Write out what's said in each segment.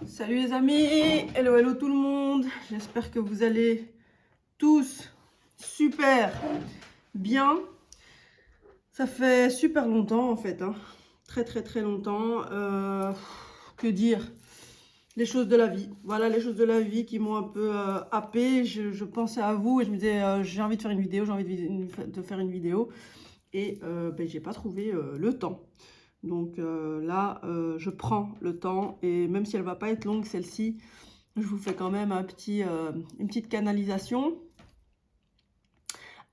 Salut les amis, hello hello tout le monde, j'espère que vous allez tous super bien. Ça fait super longtemps en fait, hein. Très longtemps. Que dire? Les choses de la vie, voilà les choses de la vie qui m'ont un peu happé. Je pensais à vous et je me disais j'ai envie de faire une vidéo, j'ai envie de faire une vidéo et j'ai pas trouvé le temps. Donc là, je prends le temps et même si elle va pas être longue celle-ci, je vous fais quand même une petite canalisation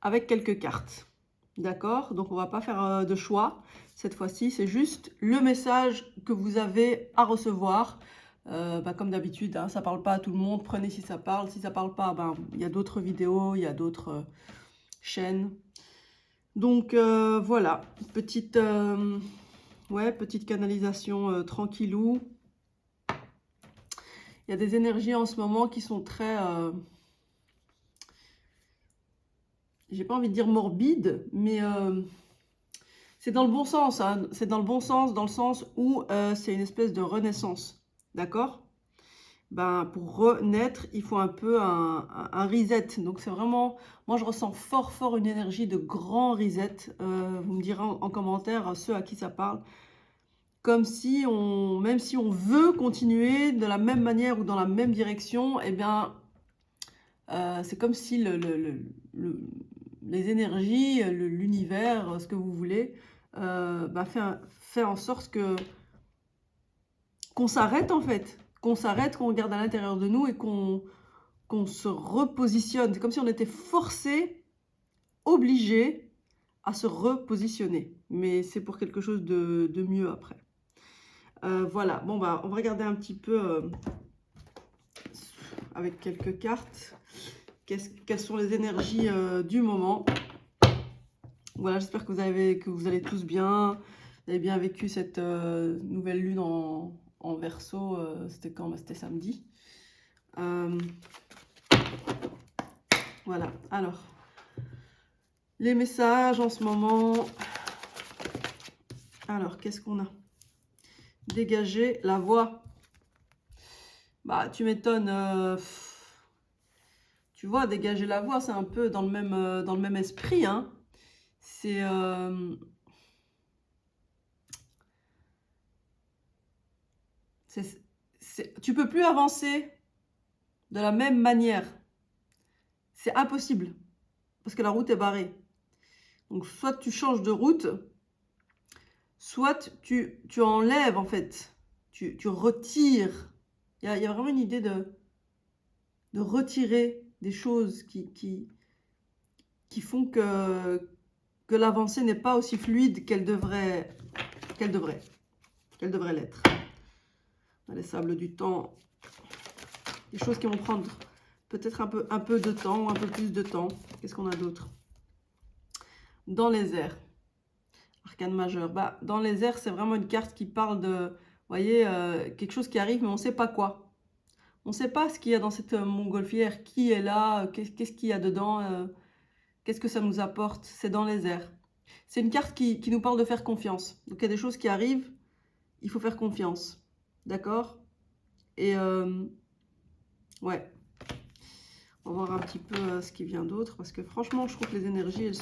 avec quelques cartes. D'accord? Donc on va pas faire de choix. Cette fois-ci, c'est juste le message que vous avez à recevoir. Comme d'habitude, hein, ça parle pas à tout le monde. Prenez si ça parle. Si ça parle pas, il y a d'autres vidéos, il y a d'autres chaînes. Donc voilà, petite canalisation tranquillou. Il y a des énergies en ce moment qui sont très, j'ai pas envie de dire morbide, mais c'est dans le bon sens, hein. C'est dans le bon sens, dans le sens où c'est une espèce de renaissance, d'accord? Pour renaître, il faut un peu un reset. Donc c'est vraiment, moi je ressens fort une énergie de grand reset. Vous me direz en commentaire ceux à qui ça parle. Comme si même si on veut continuer de la même manière ou dans la même direction, eh bien, c'est comme si les énergies, l'univers, ce que vous voulez, fait en sorte qu'on s'arrête en fait. Qu'on s'arrête, qu'on regarde à l'intérieur de nous et qu'on se repositionne. C'est comme si on était forcé, obligé à se repositionner. Mais c'est pour quelque chose de mieux après. Voilà, bon on va regarder un petit peu avec quelques cartes. Quelles sont les énergies du moment? Voilà, j'espère que vous allez tous bien. Vous avez bien vécu cette nouvelle lune en Verseau. C'était quand? C'était samedi. Voilà, alors, les messages en ce moment. Alors, qu'est-ce qu'on a? Dégager la voix. Tu m'étonnes. Tu vois, dégager la voix, c'est un peu dans le même esprit, hein. C'est... tu peux plus avancer de la même manière. C'est impossible. Parce que la route est barrée. Donc, soit tu changes de route, soit tu enlèves, en fait. Tu retires. Il y a vraiment une idée de retirer des choses qui font que l'avancée n'est pas aussi fluide qu'elle devrait l'être. On a les sables du temps. Des choses qui vont prendre peut-être un peu de temps, un peu plus de temps. Qu'est-ce qu'on a d'autre? Dans les airs. Arcane majeur. Dans les airs, c'est vraiment une carte qui parle de, vous voyez, quelque chose qui arrive, mais on ne sait pas quoi. On ne sait pas ce qu'il y a dans cette montgolfière, qui est là, qu'est-ce qu'il y a dedans, qu'est-ce que ça nous apporte. C'est dans les airs. C'est une carte qui nous parle de faire confiance. Donc il y a des choses qui arrivent, il faut faire confiance. D'accord? Et ouais. On va voir un petit peu ce qui vient d'autre. Parce que franchement, je trouve que les énergies, elles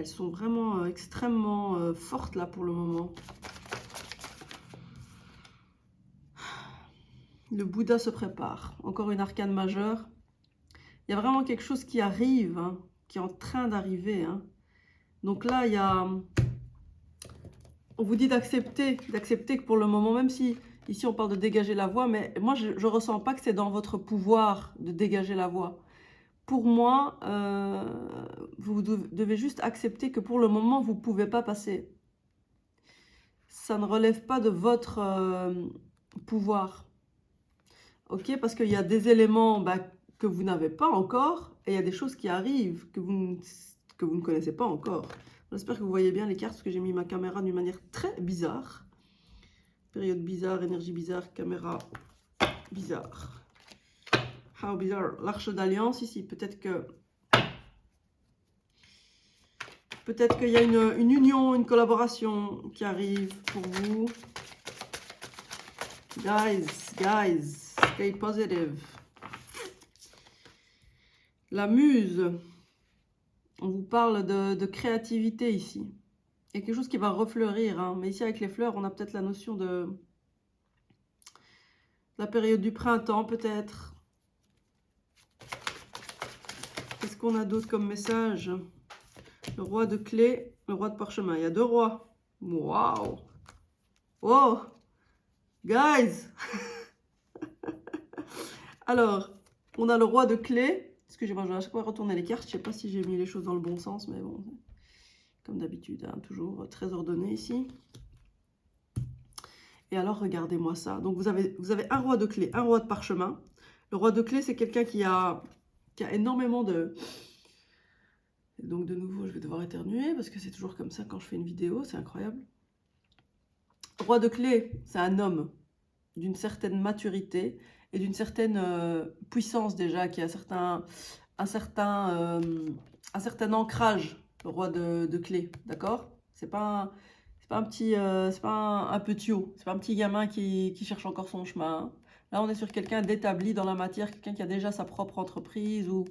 sont vraiment extrêmement fortes là pour le moment. Le Bouddha se prépare. Encore une arcane majeure. Il y a vraiment quelque chose qui arrive, hein, qui est en train d'arriver. Hein. Donc là, il y a... On vous dit d'accepter que pour le moment, même si ici on parle de dégager la voie, mais moi je ne ressens pas que c'est dans votre pouvoir de dégager la voie. Pour moi, vous devez juste accepter que pour le moment, vous ne pouvez pas passer. Ça ne relève pas de votre pouvoir. Ok? Parce qu'il y a des éléments que vous n'avez pas encore, et il y a des choses qui arrivent que vous ne connaissez pas encore. J'espère que vous voyez bien les cartes, parce que j'ai mis ma caméra d'une manière très bizarre. Période bizarre, énergie bizarre, caméra bizarre. How bizarre. L'Arche d'Alliance ici, peut-être qu'il y a une union, une collaboration qui arrive pour vous. Guys, stay positive. La muse. On vous parle de créativité ici. Il y a quelque chose qui va refleurir. Hein. Mais ici, avec les fleurs, on a peut-être la notion de la période du printemps, peut-être. Qu'est-ce qu'on a d'autre comme message? Le roi de clé, le roi de parchemin. Il y a 2 rois. Waouh! Oh! Guys! Alors, on a le roi de clé. Excusez-moi, je vais à chaque fois retourner les cartes. Je ne sais pas si j'ai mis les choses dans le bon sens, mais bon, comme d'habitude, hein, toujours très ordonné ici. Et alors, regardez-moi ça. Donc, vous avez un roi de clé, un roi de parchemin. Le roi de clé, c'est quelqu'un qui a énormément de... Donc, de nouveau, je vais devoir éternuer parce que c'est toujours comme ça quand je fais une vidéo. C'est incroyable. Roi de clé, c'est un homme d'une certaine maturité et d'une certaine puissance déjà, qui a un certain ancrage, le roi de clé, d'accord? C'est pas un petit, c'est pas un petiot, c'est pas un petit gamin qui cherche encore son chemin. Là, on est sur quelqu'un d'établi dans la matière, quelqu'un qui a déjà sa propre entreprise ou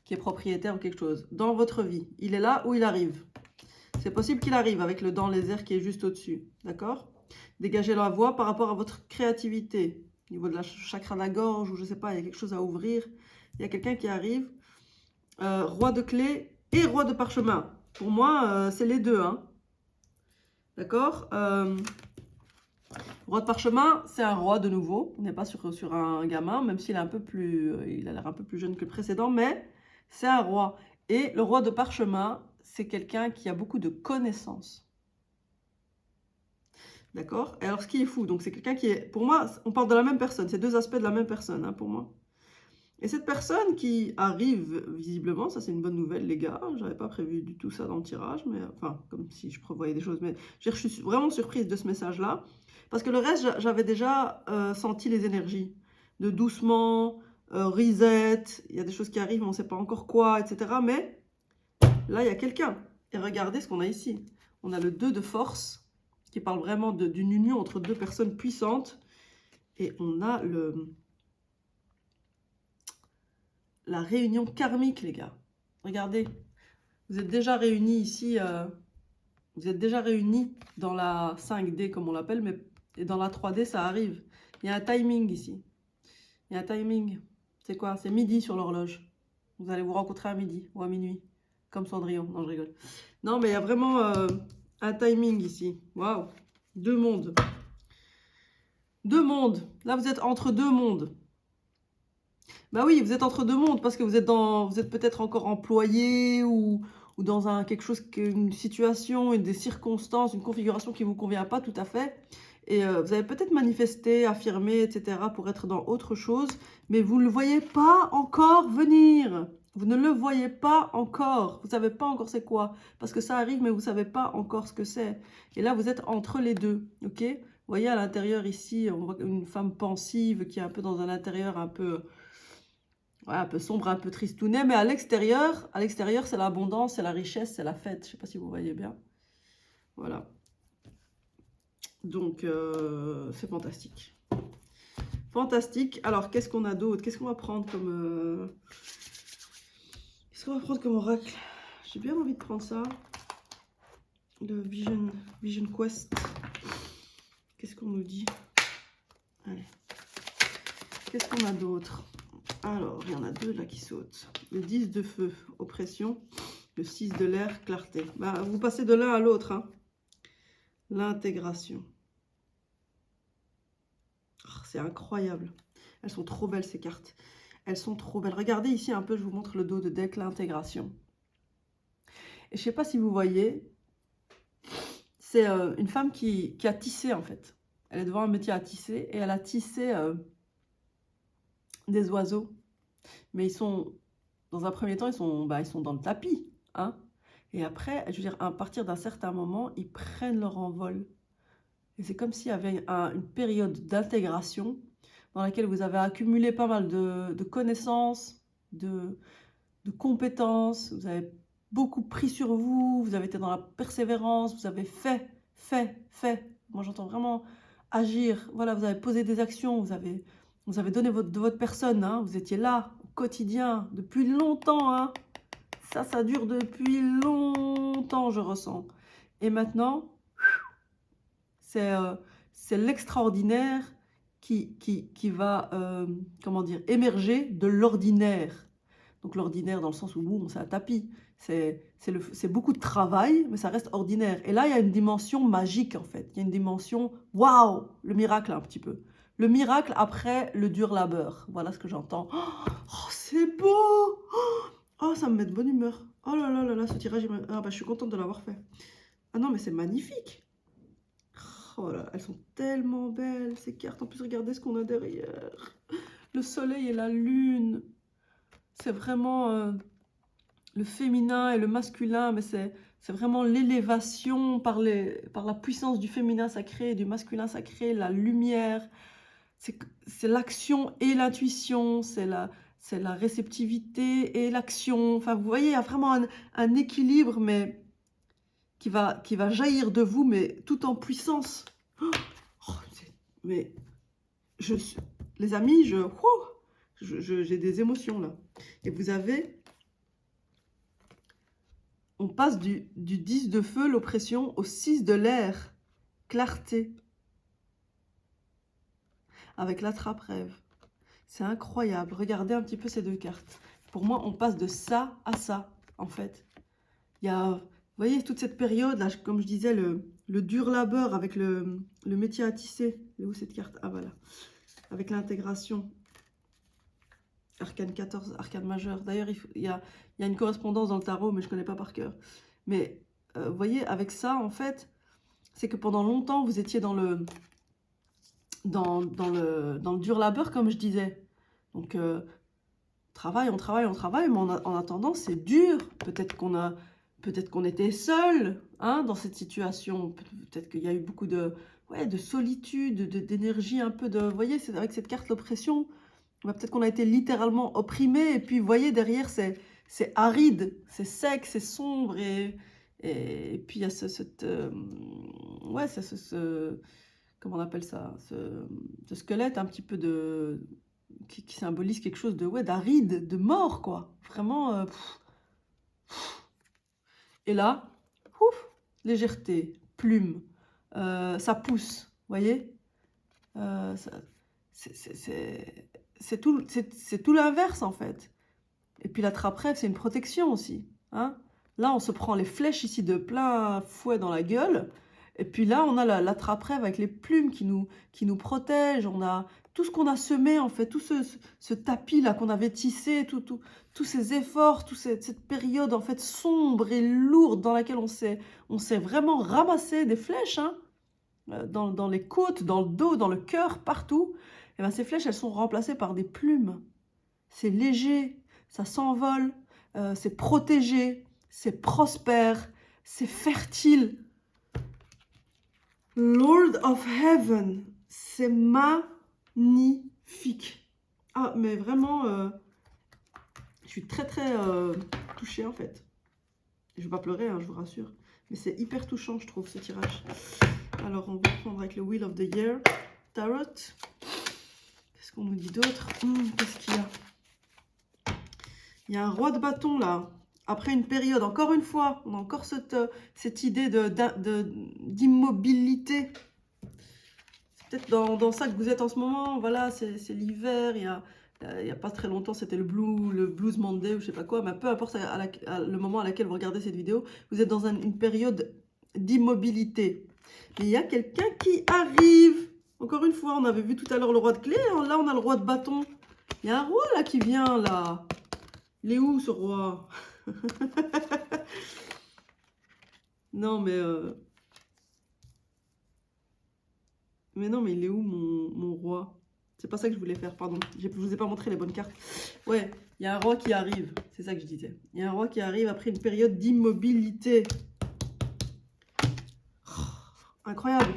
qui est propriétaire ou quelque chose. Dans votre vie, il est là où il arrive. C'est possible qu'il arrive avec le dans les airs qui est juste au-dessus, d'accord? Dégagez la voie par rapport à votre créativité. Au niveau de la chakra de la gorge, ou je sais pas, il y a quelque chose à ouvrir. Il y a quelqu'un qui arrive. Roi de clé et roi de parchemin. Pour moi, c'est les deux. Hein. D'accord Roi de parchemin, c'est un roi de nouveau. On n'est pas sur un gamin, même s'il est un peu plus, il a l'air un peu plus jeune que le précédent, mais c'est un roi. Et le roi de parchemin, c'est quelqu'un qui a beaucoup de connaissances. D'accord? Et alors, ce qui est fou, donc c'est quelqu'un qui est... Pour moi, on parle de la même personne. C'est 2 aspects de la même personne, hein, pour moi. Et cette personne qui arrive, visiblement, ça c'est une bonne nouvelle, les gars. J'avais pas prévu du tout ça dans le tirage, mais... Enfin, comme si je prévoyais des choses. Mais je suis vraiment surprise de ce message-là. Parce que le reste, j'avais déjà senti les énergies. De doucement, reset, il y a des choses qui arrivent, mais on ne sait pas encore quoi, etc. Mais là, il y a quelqu'un. Et regardez ce qu'on a ici. On a le 2 de force, qui parle vraiment d'une union entre 2 personnes puissantes. Et on a la réunion karmique, les gars. Regardez, vous êtes déjà réunis ici, vous êtes déjà réunis dans la 5D, comme on l'appelle, mais et dans la 3D, ça arrive. Il y a un timing ici. Il y a un timing. C'est quoi? C'est midi sur l'horloge. Vous allez vous rencontrer à midi ou à minuit, comme Cendrillon. Non, je rigole. Non, mais il y a vraiment un timing ici. Waouh! 2 mondes. 2 mondes. Là, vous êtes entre 2 mondes. Bah oui, vous êtes entre 2 mondes parce que vous êtes peut-être encore employé ou dans quelque chose, une situation, des circonstances, une configuration qui ne vous convient pas tout à fait. Et vous avez peut-être manifesté, affirmé, etc. pour être dans autre chose, mais vous ne le voyez pas encore venir. Vous ne le voyez pas encore. Vous ne savez pas encore c'est quoi. Parce que ça arrive, mais vous ne savez pas encore ce que c'est. Et là, vous êtes entre les deux. Ok? Vous voyez à l'intérieur ici, on voit une femme pensive qui est un peu dans un intérieur un peu sombre, un peu tristounet. Mais à l'extérieur, c'est l'abondance, c'est la richesse, c'est la fête. Je ne sais pas si vous voyez bien. Voilà. Donc, c'est fantastique. Fantastique. Alors, qu'est-ce qu'on a d'autre? Qu'est-ce qu'on va prendre comme... Qu'est-ce qu'on va prendre comme oracle? J'ai bien envie de prendre ça. Le Vision Quest. Qu'est-ce qu'on nous dit? Allez. Qu'est-ce qu'on a d'autre? Alors, il y en a 2 là qui sautent. Le 10 de feu, oppression. Le 6 de l'air, clarté. Bah, vous passez de l'un à l'autre. Hein. L'intégration. Oh, c'est incroyable. Elles sont trop belles ces cartes. Elles sont trop belles. Regardez ici un peu, je vous montre le dos de deck, l'intégration. Et je ne sais pas si vous voyez, c'est une femme qui a tissé en fait. Elle est devant un métier à tisser et elle a tissé des oiseaux. Mais ils sont, dans un premier temps, ils sont dans le tapis. Hein. Et après, je veux dire, à partir d'un certain moment, ils prennent leur envol. Et c'est comme s'il y avait une période d'intégration dans laquelle vous avez accumulé pas mal de connaissances, de compétences, vous avez beaucoup pris sur vous, vous avez été dans la persévérance, vous avez fait. Moi, j'entends vraiment agir. Voilà, vous avez posé des actions, vous avez donné de votre personne, hein, vous étiez là au quotidien depuis longtemps, hein. Ça dure depuis longtemps, je ressens. Et maintenant, c'est l'extraordinaire qui va, comment dire, émerger de l'ordinaire. Donc l'ordinaire dans le sens où, boum, c'est un tapis. C'est beaucoup de travail, mais ça reste ordinaire. Et là, il y a une dimension magique, en fait. Il y a une dimension, waouh, le miracle, un petit peu. Le miracle après le dur labeur. Voilà ce que j'entends. Oh, c'est beau! Oh, ça me met de bonne humeur. Oh là là là là, ce tirage, ah bah, je suis contente de l'avoir fait. Ah non, mais c'est magnifique. Oh là, elles sont tellement belles, ces cartes. En plus, regardez ce qu'on a derrière. Le soleil et la lune. C'est vraiment le féminin et le masculin, mais c'est vraiment l'élévation par la puissance du féminin sacré et du masculin sacré, la lumière. C'est l'action et l'intuition, c'est la réceptivité et l'action. Enfin, vous voyez, il y a vraiment un équilibre, mais qui va jaillir de vous, mais tout en puissance. Oh, mais les amis, j'ai des émotions là. Et vous avez, on passe du 10 de feu, l'oppression, au 6 de l'air, clarté, avec l'attrape-rêve. C'est incroyable. Regardez un petit peu ces deux cartes. Pour moi, on passe de ça à ça, en fait. Il y a, vous voyez, toute cette période, là, comme je disais, le dur labeur avec le métier à tisser. Elle est où cette carte? Ah, voilà. Avec l'intégration. Arcane 14, arcane majeur. D'ailleurs, il y a une correspondance dans le tarot, mais je ne connais pas par cœur. Mais, vous voyez, avec ça, en fait, c'est que pendant longtemps, vous étiez dans le dur labeur, comme je disais. Donc, on travaille, mais en attendant, c'est dur. Peut-être qu'on était seul, hein, dans cette situation. Peut-être qu'il y a eu beaucoup de solitude, d'énergie, un peu de... Vous voyez, c'est avec cette carte, l'oppression. Peut-être qu'on a été littéralement opprimé. Et puis, vous voyez, derrière, c'est aride, c'est sec, c'est sombre. Et puis, il y a comment on appelle ça, ce squelette un petit peu qui symbolise quelque chose d'aride, de mort, quoi. Vraiment. Et là, ouf, légèreté, plume, ça pousse, vous voyez. C'est tout l'inverse, en fait. Et puis la trappe-rêve, c'est une protection aussi, hein. Là, on se prend les flèches ici de plein fouet dans la gueule. Et puis là, on a la trappe-rêve avec les plumes qui nous protègent. On a tout ce qu'on a semé, en fait, tout ce tapis-là qu'on avait tissé, tous ces efforts, toute cette période, en fait, sombre et lourde dans laquelle on s'est vraiment ramassé des flèches, hein, dans les côtes, dans le dos, dans le cœur, partout. Et bien, ces flèches, elles sont remplacées par des plumes. C'est léger, ça s'envole, c'est protégé, c'est prospère, c'est fertile. Lord of Heaven, c'est magnifique. Ah, mais vraiment, je suis très très touchée en fait. Je vais pas pleurer, hein, je vous rassure. Mais c'est hyper touchant, je trouve, ce tirage. Alors, on va prendre avec le Wheel of the Year, Tarot. Qu'est-ce qu'on nous dit d'autre? Qu'est-ce qu'il y a? Il y a un roi de bâton là. Après une période, encore une fois, on a encore cette idée d'immobilité. C'est peut-être dans ça que vous êtes en ce moment. Voilà, c'est l'hiver. Il y a pas très longtemps, c'était le Blues Monday ou je sais pas quoi. Mais peu importe le moment à laquelle vous regardez cette vidéo, vous êtes dans une période d'immobilité. Mais il y a quelqu'un qui arrive. Encore une fois, on avait vu tout à l'heure le roi de clé. Là, on a le roi de bâton. Il y a un roi là qui vient là. Il est où ce roi? Non, mais non, mais il est où mon roi? C'est pas ça que je voulais faire, pardon. Je vous ai pas montré les bonnes cartes. Ouais, il y a un roi qui arrive. C'est ça que je disais. Il y a un roi qui arrive après une période d'immobilité. Oh, incroyable.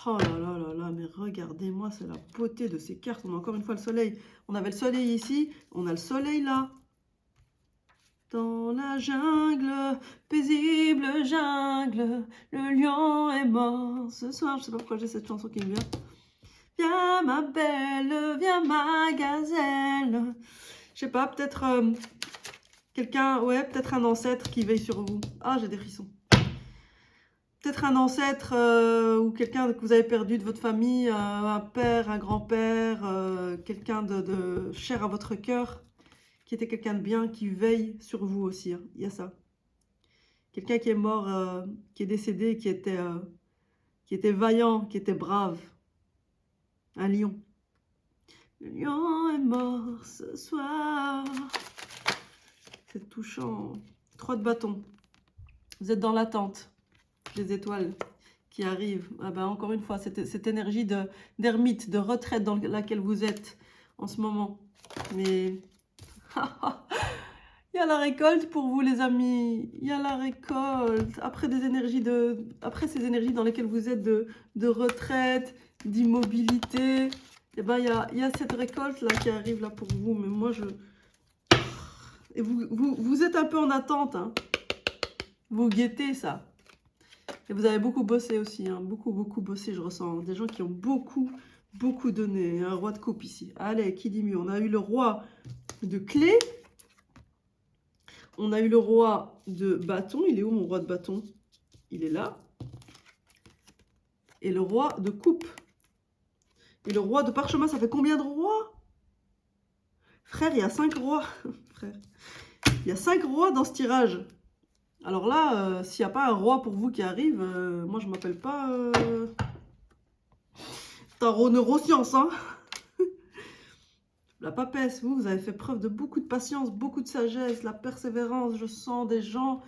Oh là là là là, mais regardez-moi, c'est la beauté de ces cartes. On a encore une fois le soleil. On avait le soleil ici, on a le soleil là. Dans la jungle, paisible jungle, le lion est mort. Ce soir, je sais pas pourquoi j'ai cette chanson qui me vient. Viens ma belle, viens ma gazelle. Je sais pas, peut-être quelqu'un, ouais, peut-être un ancêtre qui veille sur vous. Ah, j'ai des frissons. Peut-être un ancêtre ou quelqu'un que vous avez perdu de votre famille, un père, un grand-père, quelqu'un de cher à votre cœur, qui était quelqu'un de bien, qui veille sur vous aussi. Hein. Il y a ça. Quelqu'un qui est mort, qui est décédé, qui était vaillant, qui était brave. Un lion. Le lion est mort ce soir. C'est touchant. 3 de bâton. Vous êtes dans l'attente. Les étoiles qui arrivent. Ah ben, encore une fois, cette énergie d'ermite, de retraite dans laquelle vous êtes en ce moment. Mais il y a la récolte pour vous, les amis. Il y a la récolte. Après ces énergies dans lesquelles vous êtes de retraite, d'immobilité, et ben il y a cette récolte là qui arrive là pour vous. Mais moi et vous êtes un peu en attente. Hein. Vous guettez ça. Et vous avez beaucoup bossé aussi, hein. Beaucoup bossé, je ressens. Des gens qui ont beaucoup donné. Un roi de coupe ici. Allez, qui dit mieux? On a eu le roi de clé. On a eu le roi de bâton. Il est où mon roi de bâton? Il est là. Et le roi de coupe. Et le roi de parchemin, ça fait combien de rois? Frère, il y a 5 rois. Frère. Il y a 5 rois dans ce tirage. Alors là, s'il n'y a pas un roi pour vous qui arrive, moi je m'appelle pas Tarot Neurosciences, hein. La papesse, vous avez fait preuve de beaucoup de patience, beaucoup de sagesse, la persévérance. Je sens des gens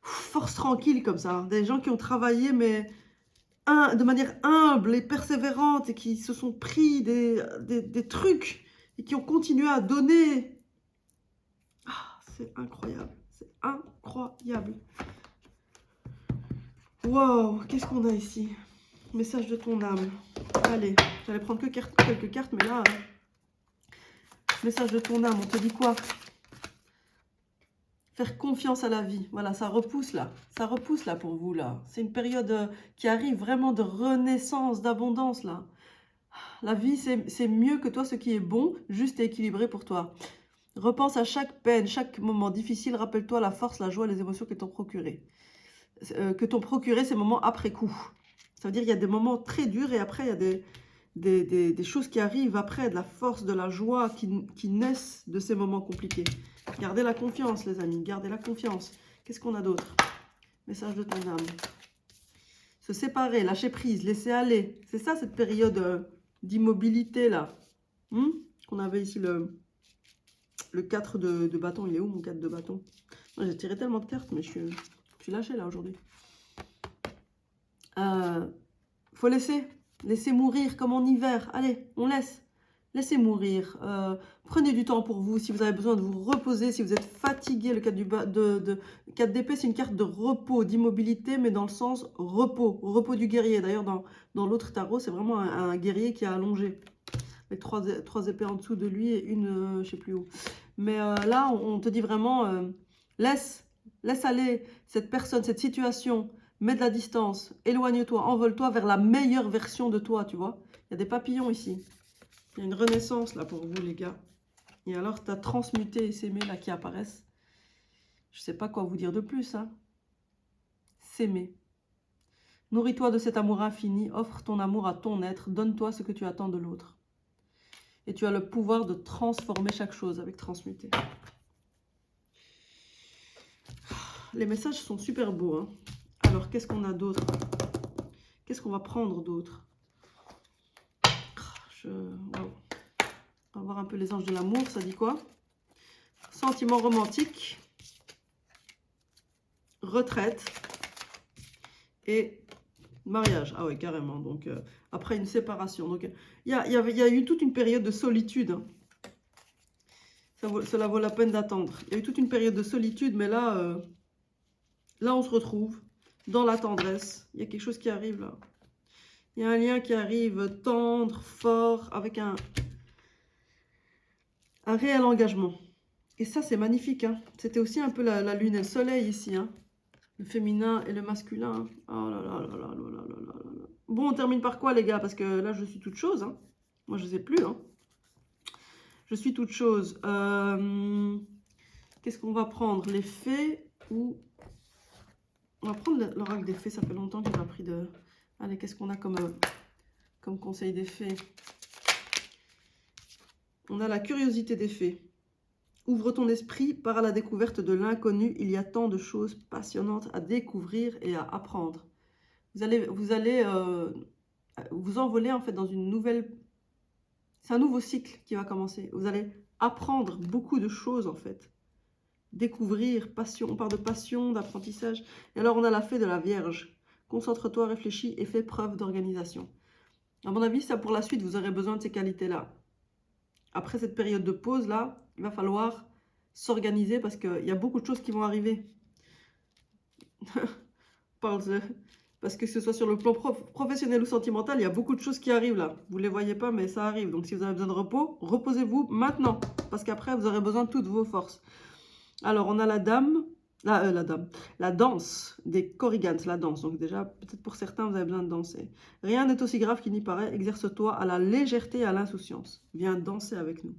force tranquille comme ça, des gens qui ont travaillé mais de manière humble et persévérante et qui se sont pris des trucs et qui ont continué à donner. Ah, c'est incroyable, c'est incroyable. Waouh, qu'est-ce qu'on a ici? Message de ton âme. Allez, j'allais prendre que quelques cartes, mais là... Message de ton âme, on te dit quoi? Faire confiance à la vie. Voilà, ça repousse là. Ça repousse là pour vous là. C'est une période qui arrive vraiment de renaissance, d'abondance là. La vie, c'est mieux que toi, ce qui est bon, juste et équilibré pour toi. Repense à chaque peine, chaque moment difficile. Rappelle-toi la force, la joie, les émotions que t'ont procuré. Ces moments après coup. Ça veut dire qu'il y a des moments très durs et après, il y a des choses qui arrivent après, de la force, de la joie qui naissent de ces moments compliqués. Gardez la confiance, les amis. Gardez la confiance. Qu'est-ce qu'on a d'autre? Message de ton âme. Se séparer, lâcher prise, laisser aller. C'est ça, cette période d'immobilité, là. Qu'on avait ici le 4 de bâton. Il est où, mon 4 de bâton? J'ai tiré tellement de cartes, mais je suis lâchée, là, aujourd'hui. Faut laisser mourir comme en hiver. Allez, on laisse. Laissez mourir. Prenez du temps pour vous. Si vous avez besoin de vous reposer, si vous êtes fatigué, le 4 4 d'épée, c'est une carte de repos, d'immobilité, mais dans le sens repos. Repos du guerrier. D'ailleurs, dans l'autre tarot, c'est vraiment un guerrier qui a allongé. Avec trois épées en dessous de lui et une, je sais plus où. Mais là, on te dit vraiment, laisse aller cette personne, cette situation. Mets de la distance, éloigne-toi, envole-toi vers la meilleure version de toi, tu vois. Il y a des papillons ici. Il y a une renaissance là pour vous, les gars. Et alors, tu as transmuté et s'aimer là qui apparaissent. Je sais pas quoi vous dire de plus, hein. S'aimer. Nourris-toi de cet amour infini, offre ton amour à ton être, donne-toi ce que tu attends de l'autre. Et tu as le pouvoir de transformer chaque chose avec transmuter. Les messages sont super beaux, hein. Alors, qu'est-ce qu'on a d'autre? Qu'est-ce qu'on va prendre d'autre? Wow. On va voir un peu les anges de l'amour, ça dit quoi? Sentiment romantique, retraite et mariage. Ah oui, carrément. Donc, après une séparation. Donc, il y a eu toute une période de solitude. Hein. Cela vaut la peine d'attendre. Il y a eu toute une période de solitude, mais là, là, on se retrouve dans la tendresse. Il y a quelque chose qui arrive là. Il y a un lien qui arrive tendre, fort, avec un réel engagement. Et ça, c'est magnifique. Hein. C'était aussi un peu la lune et le soleil ici. Hein. Le féminin et le masculin. Oh là là là là là là là là là. Bon, on termine par quoi, les gars? Parce que là, je suis toute chose. Hein. Moi, je ne sais plus. Hein. Je suis toute chose. Qu'est-ce qu'on va prendre? Les fées ou... On va prendre l'oracle des fées. Ça fait longtemps que j'ai pas pris de... Allez, qu'est-ce qu'on a comme conseil des fées? On a la curiosité des fées. Ouvre ton esprit, pars à la découverte de l'inconnu. Il y a tant de choses passionnantes à découvrir et à apprendre. Vous allez vous envoler en fait dans une nouvelle... C'est un nouveau cycle qui va commencer. Vous allez apprendre beaucoup de choses en fait. Découvrir, passion. On parle de passion, d'apprentissage. Et alors on a la fée de la Vierge. Concentre-toi, réfléchis et fais preuve d'organisation. À mon avis, ça pour la suite, vous aurez besoin de ces qualités-là. Après cette période de pause là, il va falloir s'organiser parce qu'il y a beaucoup de choses qui vont arriver. Parce que ce soit sur le plan professionnel ou sentimental, il y a beaucoup de choses qui arrivent là. Vous ne les voyez pas, mais ça arrive. Donc si vous avez besoin de repos, reposez-vous maintenant. Parce qu'après, vous aurez besoin de toutes vos forces. Alors, on a la danse des Korrigans, la danse. Donc déjà, peut-être pour certains, vous avez besoin de danser. Rien n'est aussi grave qu'il n'y paraît. Exerce-toi à la légèreté et à l'insouciance. Viens danser avec nous.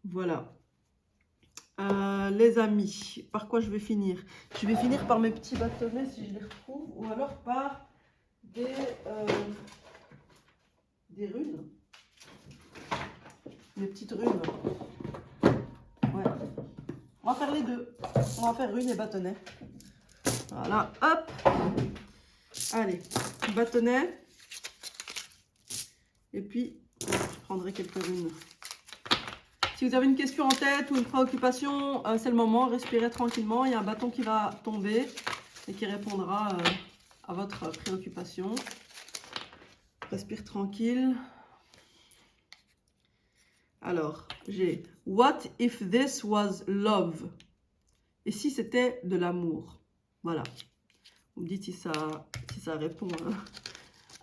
Voilà. Les amis, par quoi je vais finir? Je vais finir par mes petits bâtonnets si je les retrouve, ou alors par des runes. Des petites runes. Ouais. On va faire les deux. On va faire runes et bâtonnets. Voilà, hop. Allez, bâtonnet. Et puis, je prendrai quelques runes. Si vous avez une question en tête ou une préoccupation, c'est le moment, respirez tranquillement. Il y a un bâton qui va tomber et qui répondra à votre préoccupation. Respire tranquille. Alors, j'ai « What if this was love ?» Et si c'était de l'amour? Voilà. Vous me dites si ça répond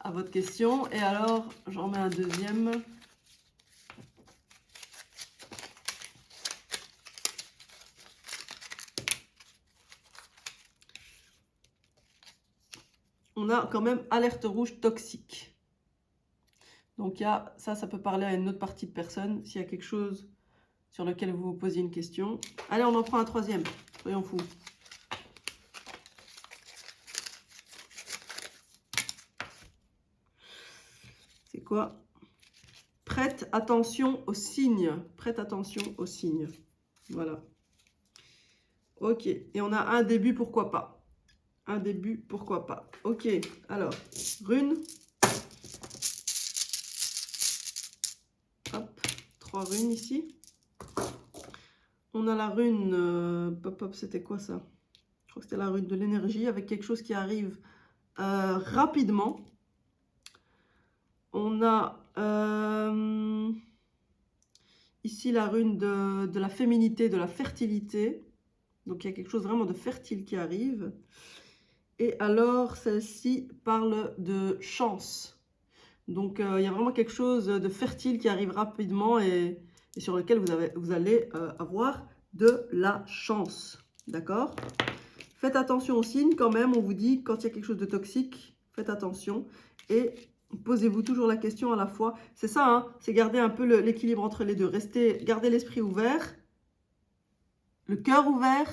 à votre question. Et alors, j'en mets un deuxième. On a quand même alerte rouge toxique. Donc ça peut parler à une autre partie de personne. S'il y a quelque chose sur lequel vous vous posez une question. Allez, on en prend un troisième. Soyons fous. C'est quoi? Prête attention aux signes. Prête attention aux signes. Voilà. Ok. Et on a un début, pourquoi pas. Un début, pourquoi pas. Ok. Alors, rune. Hop. 3 runes ici. On a la rune. Pop, c'était quoi ça? Je crois que c'était la rune de l'énergie avec quelque chose qui arrive rapidement. On a ici la rune de la féminité, de la fertilité. Donc il y a quelque chose vraiment de fertile qui arrive. Et alors celle-ci parle de chance. Donc il y a vraiment quelque chose de fertile qui arrive rapidement et sur lequel vous allez avoir de la chance. D'accord? Faites attention aux signes quand même. On vous dit quand il y a quelque chose de toxique, faites attention. Et posez-vous toujours la question à la fois. C'est ça, hein, c'est garder un peu l'équilibre entre les deux. Gardez l'esprit ouvert, le cœur ouvert,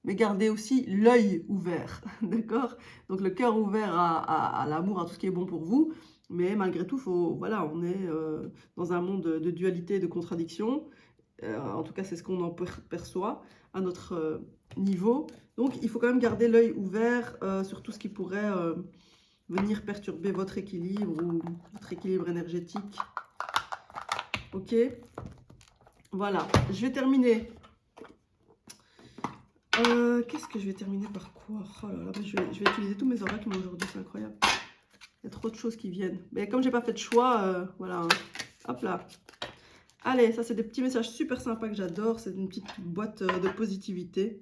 mais gardez aussi l'œil ouvert. D'accord? Donc le cœur ouvert à l'amour, à tout ce qui est bon pour vous. Mais malgré tout, voilà, on est dans un monde de dualité, de contradiction. En tout cas, c'est ce qu'on en perçoit à notre niveau. Donc, il faut quand même garder l'œil ouvert sur tout ce qui pourrait venir perturber votre équilibre ou votre équilibre énergétique. Ok? Voilà. Je vais terminer. Qu'est-ce que je vais terminer par quoi? Oh là là, je vais utiliser tous mes oracles aujourd'hui, c'est incroyable. Il y a trop de choses qui viennent. Mais comme j'ai pas fait de choix, voilà. Hein. Hop là. Allez, ça c'est des petits messages super sympas que j'adore. C'est une petite boîte de positivité.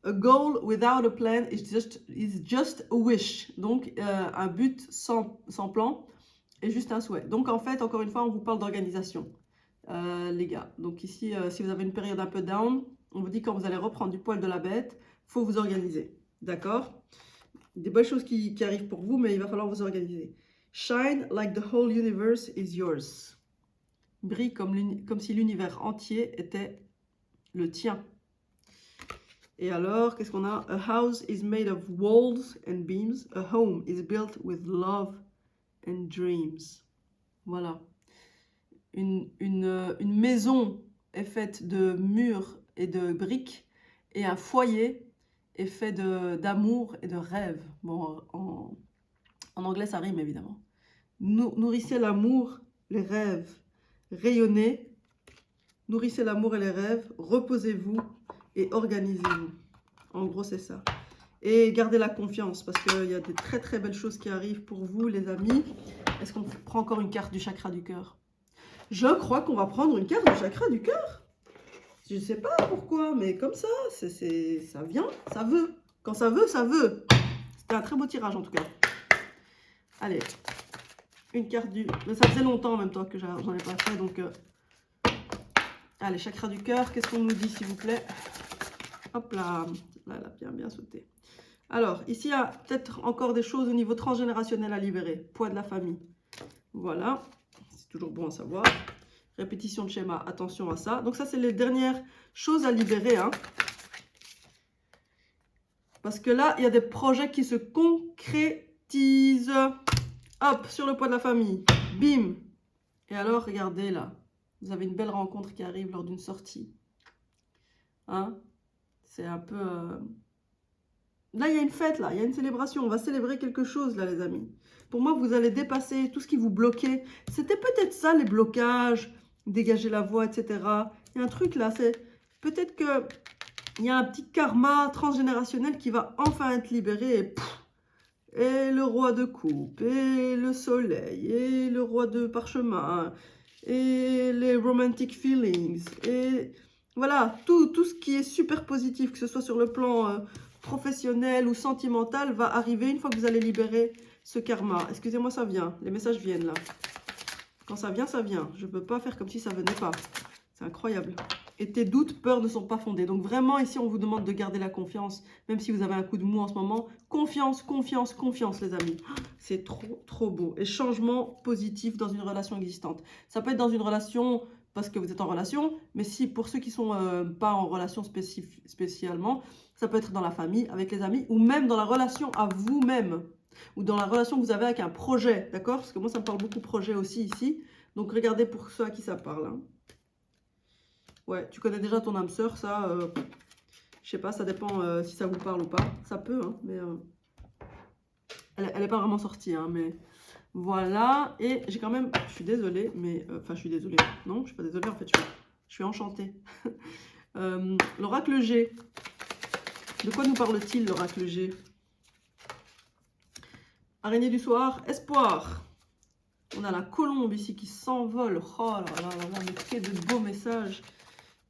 A goal without a plan is just a wish. Donc un but sans plan est juste un souhait. Donc en fait, encore une fois, on vous parle d'organisation. les gars. Donc ici, si vous avez une période un peu down, on vous dit quand vous allez reprendre du poil de la bête, faut vous organiser. D'accord? Des bonnes choses qui arrivent pour vous, mais il va falloir vous organiser. Shine like the whole universe is yours. Brille comme si l'univers entier était le tien. Et alors, qu'est-ce qu'on a? A house is made of walls and beams. A home is built with love and dreams. Voilà. Une maison est faite de murs et de briques. Et un foyer est fait d'amour et de rêves. Bon, en anglais, ça rime évidemment. Nourrissez l'amour, les rêves. Rayonnez. Nourrissez l'amour et les rêves. Reposez-vous et organisez-vous. En gros, c'est ça. Et gardez la confiance parce qu'il y a des très très belles choses qui arrivent pour vous, les amis. Est-ce qu'on prend encore une carte du chakra du cœur? Je crois qu'on va prendre une carte du chakra du cœur. Je ne sais pas pourquoi, mais comme ça, ça vient, ça veut. Quand ça veut, ça veut. C'était un très beau tirage en tout cas. Allez, une carte du... Ça faisait longtemps en même temps que j'en ai pas fait, donc... Allez, chakra du cœur, qu'est-ce qu'on nous dit s'il vous plaît? Hop là, là, elle a bien sauté. Alors, ici, il y a peut-être encore des choses au niveau transgénérationnel à libérer. Poids de la famille. Voilà, c'est toujours bon à savoir. Répétition de schéma, attention à ça. Donc ça, c'est les dernières choses à libérer. Hein. Parce que là, il y a des projets qui se concrétisent. Hop, sur le poids de la famille. Bim. Et alors, regardez là. Vous avez une belle rencontre qui arrive lors d'une sortie. Hein? C'est un peu... Là, il y a une fête, là. Il y a une célébration. On va célébrer quelque chose, là, les amis. Pour moi, vous allez dépasser tout ce qui vous bloquait. C'était peut-être ça, les blocages. Dégager la voie, etc. Il y a un truc, là. C'est peut-être qu'il y a un petit karma transgénérationnel qui va enfin être libéré. Et le roi de coupe, et le soleil, et le roi de parchemin, et les romantic feelings, et voilà, tout ce qui est super positif, que ce soit sur le plan professionnel ou sentimental, va arriver une fois que vous allez libérer ce karma. Excusez-moi, ça vient, les messages viennent là. Quand ça vient, ça vient. Je ne peux pas faire comme si ça venait pas. C'est incroyable. Et tes doutes, peurs ne sont pas fondés. Donc vraiment, ici, on vous demande de garder la confiance, même si vous avez un coup de mou en ce moment. Confiance, confiance, confiance, les amis. C'est trop, trop beau. Et changement positif dans une relation existante. Ça peut être dans une relation parce que vous êtes en relation, mais si pour ceux qui ne sont pas en relation spécialement, ça peut être dans la famille, avec les amis, ou même dans la relation à vous-même, ou dans la relation que vous avez avec un projet, d'accord? Parce que moi, ça me parle beaucoup projet aussi ici. Donc regardez pour ceux à qui ça parle, hein. Ouais, tu connais déjà ton âme sœur, ça, je sais pas, ça dépend si ça vous parle ou pas. Ça peut, hein, mais elle n'est pas vraiment sortie, hein, mais voilà. Et j'ai quand même, je suis désolée, mais, enfin, je suis désolée. Non, je suis pas désolée, en fait, je suis enchantée. L'oracle G. De quoi nous parle-t-il, l'oracle G? Araignée du soir, espoir. On a la colombe ici qui s'envole. Oh là là là là, mais que de beaux messages.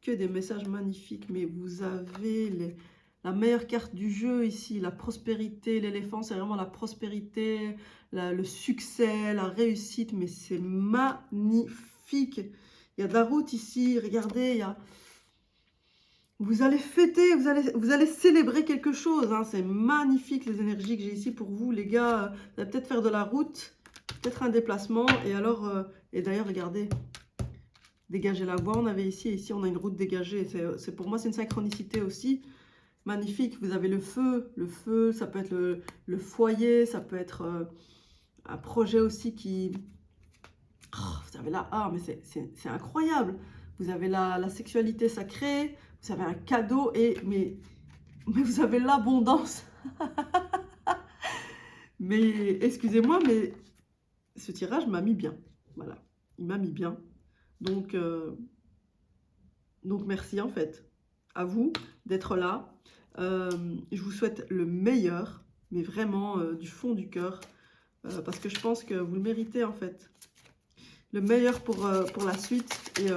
Que des messages magnifiques. Mais vous avez la meilleure carte du jeu ici. La prospérité. L'éléphant, c'est vraiment la prospérité, le succès, la réussite. Mais c'est magnifique. Il y a de la route ici. Regardez, il y a... Vous allez fêter, vous allez célébrer quelque chose. Hein. C'est magnifique les énergies que j'ai ici pour vous, les gars. Vous allez peut-être faire de la route, peut-être un déplacement. Et alors, et d'ailleurs, regardez, dégager la voie, on avait ici. Et ici, on a une route dégagée. Pour moi, c'est une synchronicité aussi. Magnifique. Vous avez le feu. Le feu, ça peut être le foyer. Ça peut être un projet aussi qui... Oh, vous avez là, ah, mais c'est incroyable. Vous avez la sexualité sacrée. Vous avez un cadeau, mais vous avez l'abondance. Mais excusez-moi, mais ce tirage m'a mis bien. Voilà, il m'a mis bien. Donc merci en fait à vous d'être là. Je vous souhaite le meilleur, mais vraiment du fond du cœur. Parce que je pense que vous le méritez en fait. Le meilleur pour la suite. Et...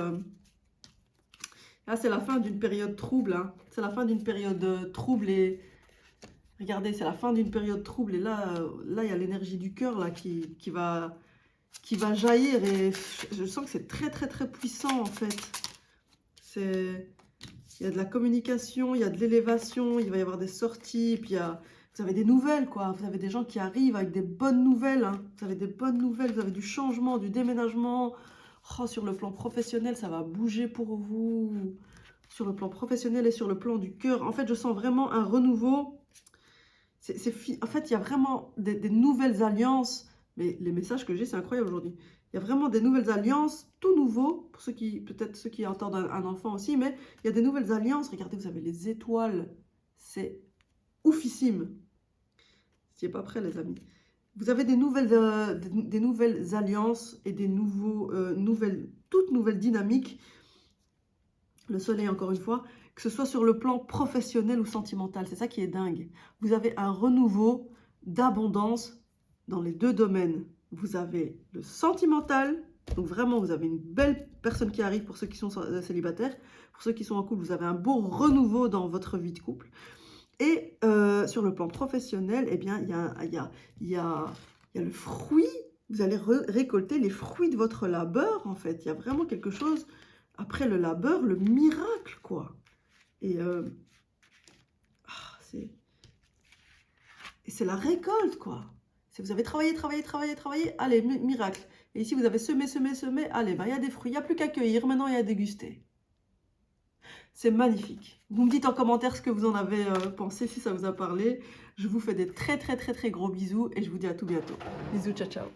là, c'est la fin d'une période trouble. Hein. C'est la fin d'une période trouble. Et regardez, c'est la fin d'une période trouble. Et là, il y a l'énergie du cœur là, qui va qui va jaillir. Et je sens que c'est très, très, très puissant, en fait. Il y a de la communication, il y a de l'élévation, il va y avoir des sorties, et puis vous avez des nouvelles, quoi. Vous avez des gens qui arrivent avec des bonnes nouvelles, hein. Vous avez des bonnes nouvelles, vous avez du changement, du déménagement. Oh, sur le plan professionnel, ça va bouger pour vous. Sur le plan professionnel et sur le plan du cœur. En fait, je sens vraiment un renouveau. En fait, il y a vraiment des nouvelles alliances. Mais les messages que j'ai, c'est incroyable aujourd'hui. Il y a vraiment des nouvelles alliances, tout nouveau, pour ceux qui, peut-être ceux qui entendent un enfant aussi, mais il y a des nouvelles alliances. Regardez, vous avez les étoiles. C'est oufissime. Si vous n'êtes pas prêts, les amis. Vous avez des nouvelles alliances et des toutes nouvelles dynamiques. Le soleil, encore une fois, que ce soit sur le plan professionnel ou sentimental. C'est ça qui est dingue. Vous avez un renouveau d'abondance dans les deux domaines. Vous avez le sentimental, donc vraiment, vous avez une belle personne qui arrive pour ceux qui sont célibataires. Pour ceux qui sont en couple, vous avez un beau renouveau dans votre vie de couple. Et sur le plan professionnel, eh bien, il y a le fruit. Vous allez récolter les fruits de votre labeur, en fait. Il y a vraiment quelque chose, après le labeur, le miracle, quoi. Et c'est la récolte, quoi. Si vous avez travaillé, allez, miracle. Et ici, vous avez semé, allez, ben, il y a des fruits, il n'y a plus qu'à cueillir, maintenant il y a à déguster. C'est magnifique. Vous me dites en commentaire ce que vous en avez pensé, si ça vous a parlé. Je vous fais des très, très, très, très gros bisous et je vous dis à tout bientôt. Bisous, ciao, ciao.